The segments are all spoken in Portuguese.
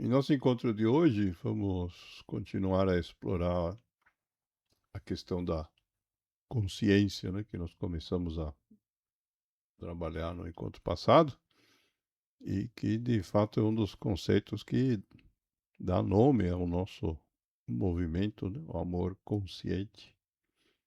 Em nosso encontro de hoje, vamos continuar a explorar a questão da consciência, né, que nós começamos a trabalhar no encontro passado e que, de fato, é um dos conceitos que dá nome ao nosso movimento, né, o amor consciente.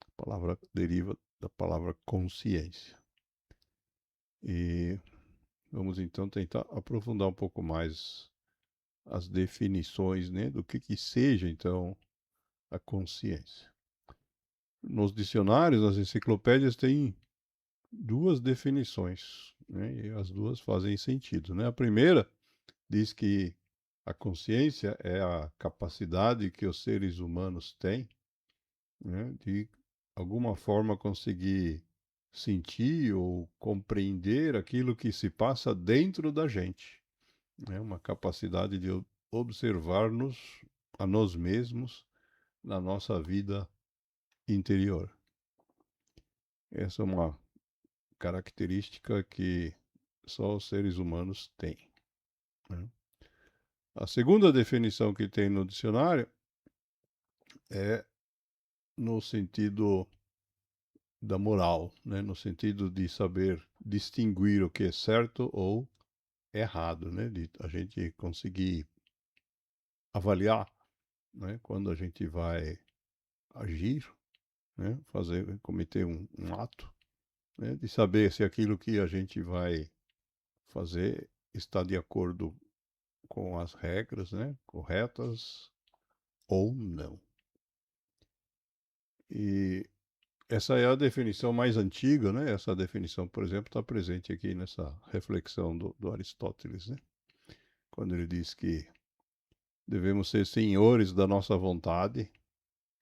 A palavra deriva da palavra consciência. E vamos então tentar aprofundar um pouco mais as definições, né, do que seja então a consciência. Nos dicionários, nas enciclopédias, tem duas definições, né? E as duas fazem sentido, né? A primeira diz que a consciência é a capacidade que os seres humanos têm, né, de alguma forma conseguir sentir ou compreender aquilo que se passa dentro da gente, né? Uma capacidade de observar-nos a nós mesmos na nossa vida interior. Essa é uma característica que só os seres humanos têm, né? A segunda definição que tem no dicionário é no sentido da moral, né? No sentido de saber distinguir o que é certo ou errado, né? De a gente conseguir avaliar, né? Quando a gente vai agir, né? Cometer um ato, né? De saber se aquilo que a gente vai fazer está de acordo com as regras, né, corretas ou não. E essa é a definição mais antiga, né? Essa definição, por exemplo, está presente aqui nessa reflexão do Aristóteles, né? Quando ele diz que devemos ser senhores da nossa vontade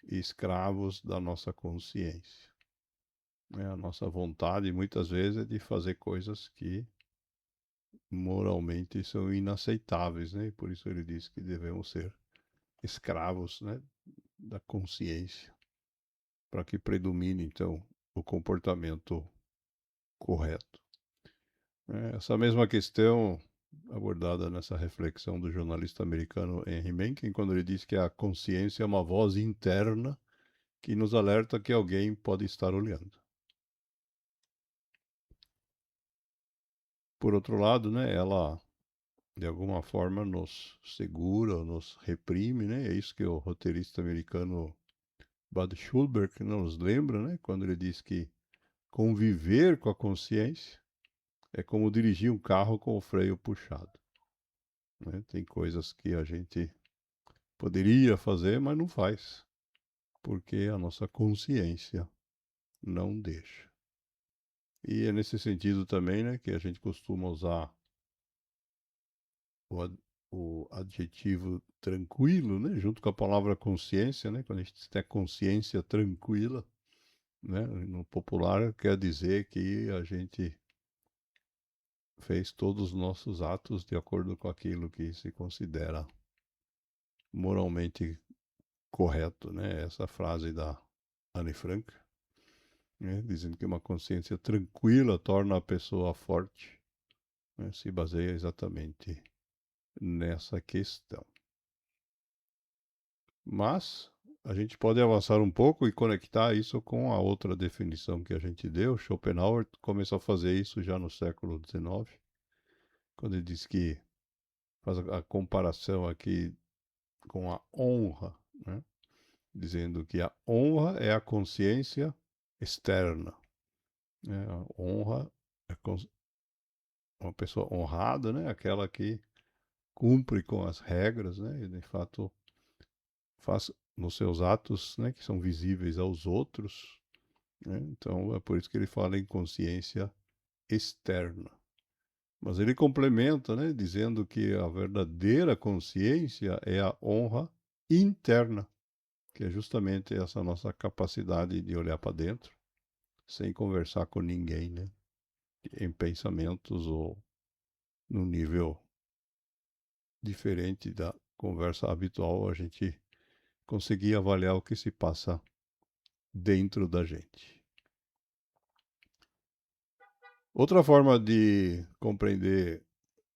e escravos da nossa consciência. Né? A nossa vontade, muitas vezes, é de fazer coisas que moralmente são inaceitáveis, né? E por isso ele diz que devemos ser escravos, né, da consciência, para que predomine, então, o comportamento correto. Essa mesma questão abordada nessa reflexão do jornalista americano Henry Mencken, quando ele diz que a consciência é uma voz interna que nos alerta que alguém pode estar olhando. Por outro lado, né, ela de alguma forma nos segura, nos reprime, né? É isso que o roteirista americano Bud Schulberg nos lembra, né, quando ele diz que conviver com a consciência é como dirigir um carro com o freio puxado, né? Tem coisas que a gente poderia fazer, mas não faz, porque a nossa consciência não deixa. E é nesse sentido também, né, que a gente costuma usar o, o adjetivo tranquilo, né, junto com a palavra consciência, né, quando a gente tem a consciência tranquila, né, no popular quer dizer que a gente fez todos os nossos atos de acordo com aquilo que se considera moralmente correto, né? Essa frase da Anne Frank, né? Dizendo que uma consciência tranquila torna a pessoa forte, né? Se baseia exatamente nessa questão. Mas a gente pode avançar um pouco e conectar isso com a outra definição que a gente deu. Schopenhauer começou a fazer isso já no século XIX, quando ele diz que faz a comparação aqui com a honra, né? Dizendo que a honra é a consciência externa, né? A honra é uma pessoa honrada, né? Aquela que cumpre com as regras, né? E de fato faz nos seus atos, né? Que são visíveis aos outros, né? Então é por isso que ele fala em consciência externa. Mas ele complementa, né? Dizendo que a verdadeira consciência é a honra interna, que é justamente essa nossa capacidade de olhar para dentro sem conversar com ninguém, né? Em pensamentos ou no nível diferente da conversa habitual, a gente conseguir avaliar o que se passa dentro da gente. Outra forma de compreender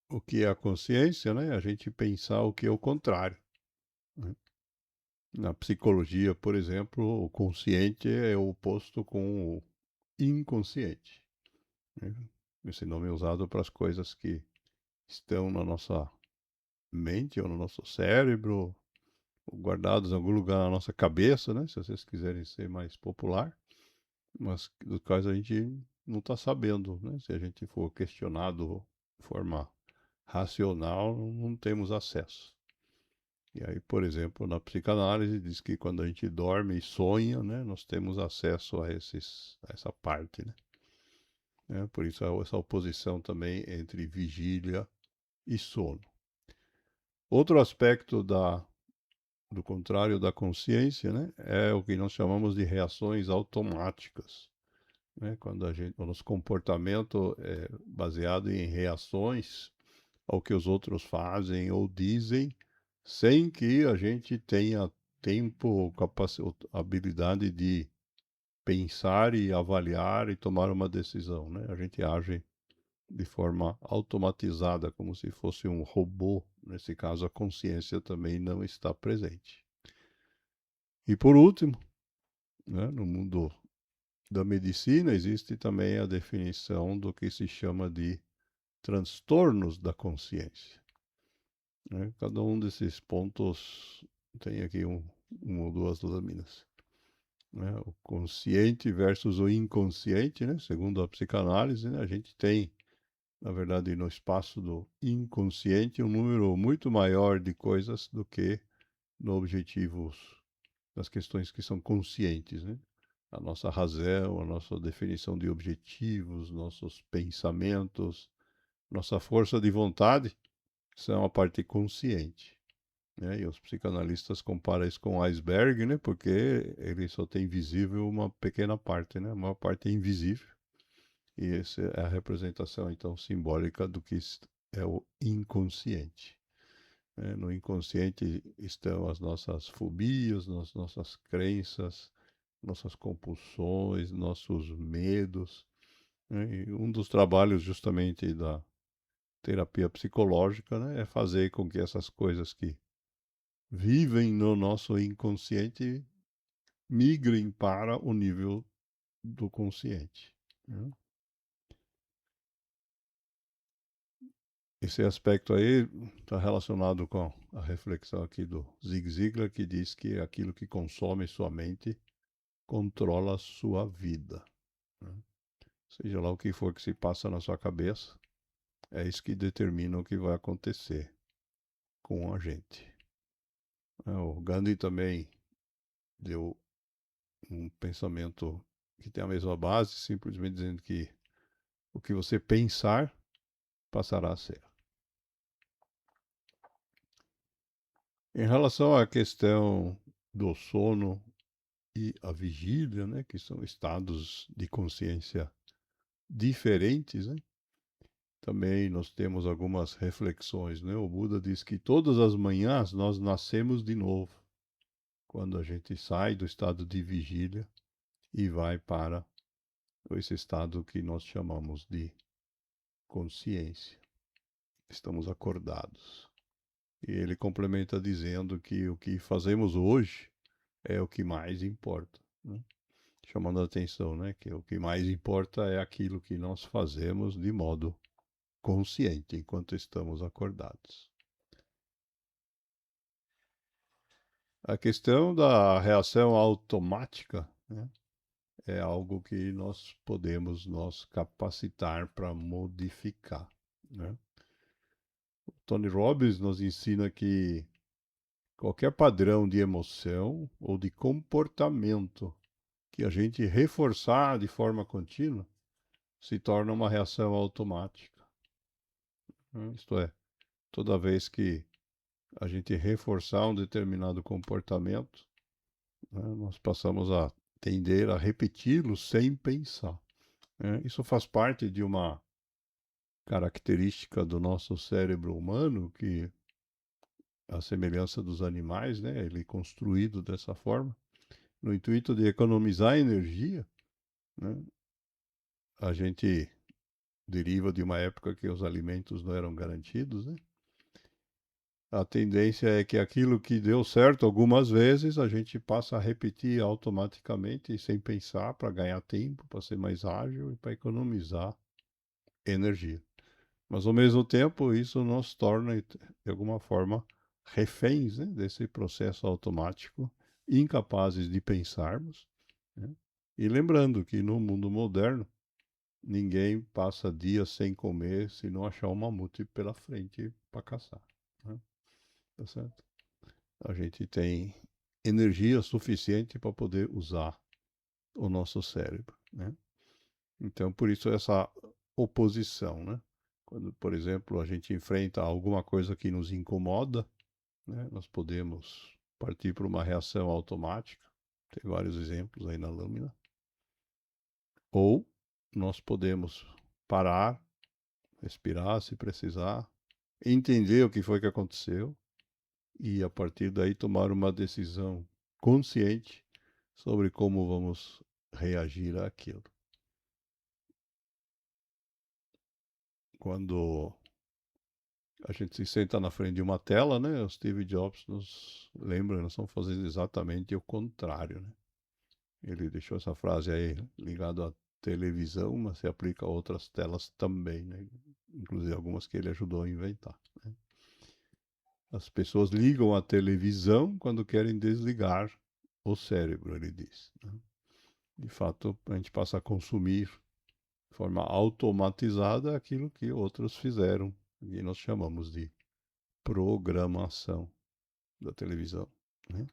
o que é a consciência, né? A gente pensar o que é o contrário, né? Na psicologia, por exemplo, o consciente é oposto com o inconsciente, né? Esse nome é usado para as coisas que estão na nossa mente ou no nosso cérebro, ou guardados em algum lugar na nossa cabeça, né? Se vocês quiserem ser mais popular, mas dos quais a gente não está sabendo, né? Se a gente for questionado de forma racional, não temos acesso. E aí, por exemplo, na psicanálise diz que quando a gente dorme e sonha, né, nós temos acesso a essa parte, né? Por isso essa oposição também entre vigília e sono. Outro aspecto do contrário da consciência, né, é o que nós chamamos de reações automáticas, né? Quando o nosso comportamento é baseado em reações ao que os outros fazem ou dizem, sem que a gente tenha tempo, habilidade de pensar e avaliar e tomar uma decisão, né? A gente age de forma automatizada, como se fosse um robô. Nesse caso, a consciência também não está presente. E por último, né, no mundo da medicina, existe também a definição do que se chama de transtornos da consciência, né? Cada um desses pontos tem aqui uma ou duas lâminas, né? O consciente versus o inconsciente, né? Segundo a psicanálise, né? A gente tem, na verdade, no espaço do inconsciente, um número muito maior de coisas do que no objetivos das questões que são conscientes, né? A nossa razão, a nossa definição de objetivos, nossos pensamentos, nossa força de vontade são a parte consciente, né? E os psicanalistas comparam isso com o iceberg, né? Porque ele só tem visível uma pequena parte, né? A maior parte é invisível. E essa é a representação, então, simbólica do que é o inconsciente, né? No inconsciente estão as nossas fobias, as nossas crenças, nossas compulsões, nossos medos, né? E um dos trabalhos justamente da terapia psicológica, né, é fazer com que essas coisas que vivem no nosso inconsciente migrem para o nível do consciente, né? Esse aspecto aí está relacionado com a reflexão aqui do Zig Ziglar, que diz que aquilo que consome sua mente controla a sua vida, né? Seja lá o que for que se passa na sua cabeça, é isso que determina o que vai acontecer com a gente. O Gandhi também deu um pensamento que tem a mesma base, simplesmente dizendo que o que você pensar passará a ser. Em relação à questão do sono e a vigília, né, que são estados de consciência diferentes, né? Também nós temos algumas reflexões, né? O Buda diz que todas as manhãs nós nascemos de novo, quando a gente sai do estado de vigília e vai para esse estado que nós chamamos de consciência. Estamos acordados. E ele complementa dizendo que o que fazemos hoje é o que mais importa, né? Chamando a atenção, né, que o que mais importa é aquilo que nós fazemos de modo consciente enquanto estamos acordados. A questão da reação automática, né, é algo que nós podemos nos capacitar para modificar, né? O Tony Robbins nos ensina que qualquer padrão de emoção ou de comportamento que a gente reforçar de forma contínua se torna uma reação automática, né? Isto é, toda vez que a gente reforçar um determinado comportamento, né, nós passamos a tender a repeti-lo sem pensar, né? Isso faz parte de uma característica do nosso cérebro humano que, a semelhança dos animais, né, ele é construído dessa forma, no intuito de economizar energia, né? A gente deriva de uma época que os alimentos não eram garantidos, né? A tendência é que aquilo que deu certo algumas vezes a gente passa a repetir automaticamente sem pensar para ganhar tempo, para ser mais ágil e para economizar energia. Mas ao mesmo tempo isso nos torna de alguma forma reféns, né, desse processo automático, incapazes de pensarmos, né? E lembrando que no mundo moderno ninguém passa dias sem comer se não achar um mamute pela frente para caçar, né? Tá certo? A gente tem energia suficiente para poder usar o nosso cérebro, né? Então, por isso essa oposição, né? Quando, por exemplo, a gente enfrenta alguma coisa que nos incomoda, né, nós podemos partir para uma reação automática. Tem vários exemplos aí na lâmina. Ou nós podemos parar, respirar se precisar, entender o que foi que aconteceu e a partir daí tomar uma decisão consciente sobre como vamos reagir àquilo. Quando a gente se senta na frente de uma tela, né? O Steve Jobs nos lembra, nós estamos fazendo exatamente o contrário, né? Ele deixou essa frase aí ligada à televisão, mas se aplica a outras telas também, né? Inclusive algumas que ele ajudou a inventar, né? As pessoas ligam a televisão quando querem desligar o cérebro, ele diz, né? De fato, a gente passa a consumir de forma automatizada aquilo que outros fizeram, e nós chamamos de programação da televisão, né?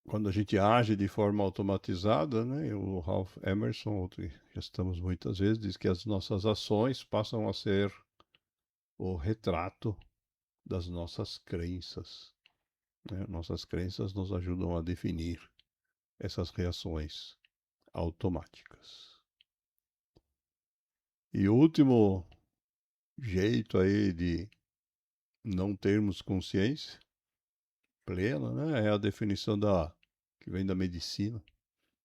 Quando a gente age de forma automatizada, né, o Ralph Emerson, outro que já estamos muitas vezes, diz que as nossas ações passam a ser o retrato das nossas crenças, né? Nossas crenças nos ajudam a definir essas reações automáticas. E o último jeito aí de não termos consciência plena, né, é a definição da que vem da medicina,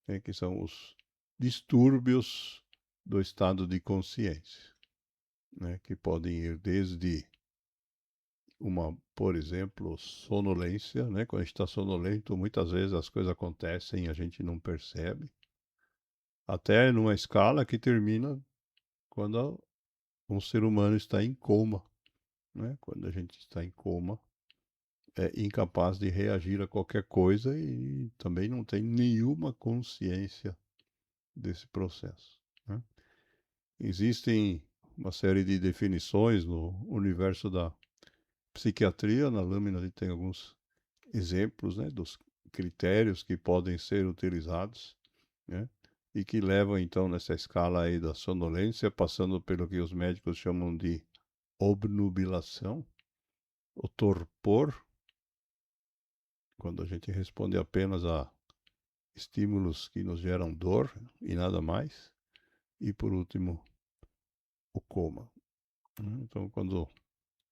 né, que são os distúrbios do estado de consciência, né, que podem ir desde uma, por exemplo, sonolência, né, quando a gente está sonolento, muitas vezes as coisas acontecem e a gente não percebe, até numa escala que termina quando um ser humano está em coma, né, quando a gente está em coma, é incapaz de reagir a qualquer coisa e também não tem nenhuma consciência desse processo, né? Existem uma série de definições no universo da psiquiatria, na lâmina ele tem alguns exemplos, né, dos critérios que podem ser utilizados, né, e que levam então nessa escala aí da sonolência, passando pelo que os médicos chamam de obnubilação, o torpor, quando a gente responde apenas a estímulos que nos geram dor e nada mais, e por último, o coma, né? Então, quando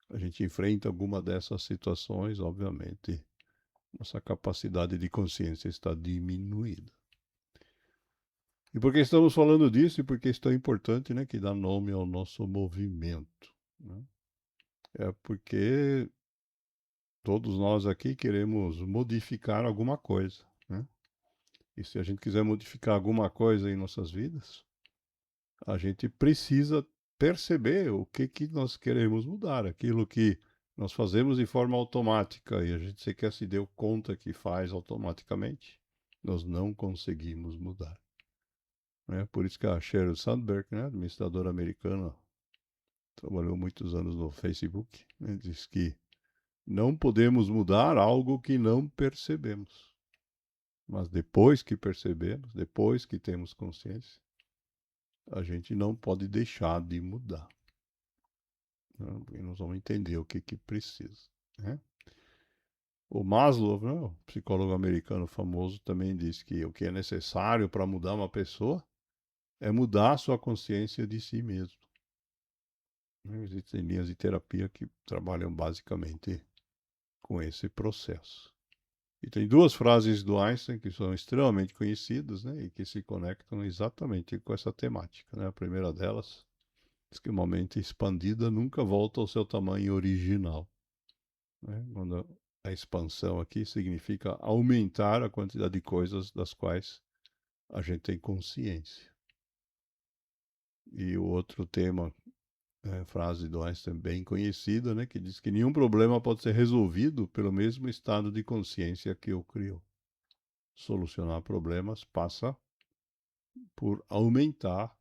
a gente enfrenta alguma dessas situações, obviamente, nossa capacidade de consciência está diminuída. E por que estamos falando disso? E por que isso é tão importante, né? Que dá nome ao nosso movimento, né? É porque todos nós aqui queremos modificar alguma coisa, né? E se a gente quiser modificar alguma coisa em nossas vidas, a gente precisa perceber o que que nós queremos mudar, aquilo que nós fazemos de forma automática e a gente sequer se deu conta que faz automaticamente, nós não conseguimos mudar, né? Por isso que a Sheryl Sandberg, né, administradora americana, trabalhou muitos anos no Facebook, né, diz que não podemos mudar algo que não percebemos, mas depois que percebemos, depois que temos consciência, a gente não pode deixar de mudar, né? E nós vamos entender o que que precisa, né? O Maslow, né, o psicólogo americano famoso, também diz que o que é necessário para mudar uma pessoa é mudar a sua consciência de si mesmo, né? Existem linhas de terapia que trabalham basicamente com esse processo. E tem duas frases do Einstein que são extremamente conhecidas, né, e que se conectam exatamente com essa temática, né? A primeira delas diz que uma mente expandida nunca volta ao seu tamanho original, né? Quando a expansão aqui significa aumentar a quantidade de coisas das quais a gente tem consciência. E o outro tema, frase do Einstein bem conhecida, né, que diz que nenhum problema pode ser resolvido pelo mesmo estado de consciência que o criou. Solucionar problemas passa por aumentar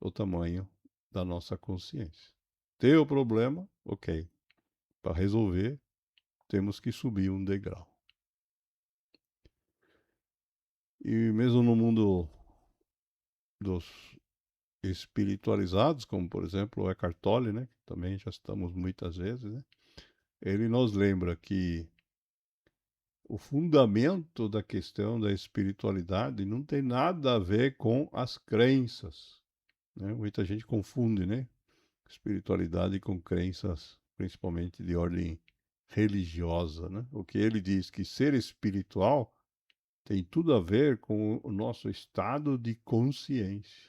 o tamanho da nossa consciência. Ter o problema, ok. Para resolver, temos que subir um degrau. E mesmo no mundo dos espiritualizados, como por exemplo o Eckhart Tolle, né, que também já estamos muitas vezes, né, ele nos lembra que o fundamento da questão da espiritualidade não tem nada a ver com as crenças, né? Muita gente confunde, né, espiritualidade com crenças, principalmente de ordem religiosa, né? O que ele diz que ser espiritual tem tudo a ver com o nosso estado de consciência.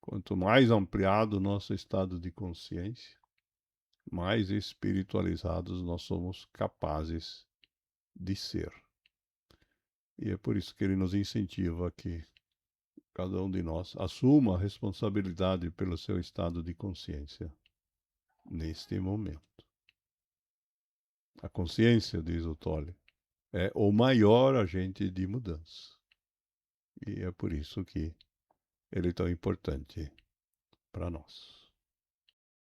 Quanto mais ampliado o nosso estado de consciência, mais espiritualizados nós somos capazes de ser. E é por isso que ele nos incentiva que cada um de nós assuma a responsabilidade pelo seu estado de consciência neste momento. A consciência, diz o Tolle, é o maior agente de mudança. E é por isso que ele é tão importante para nós.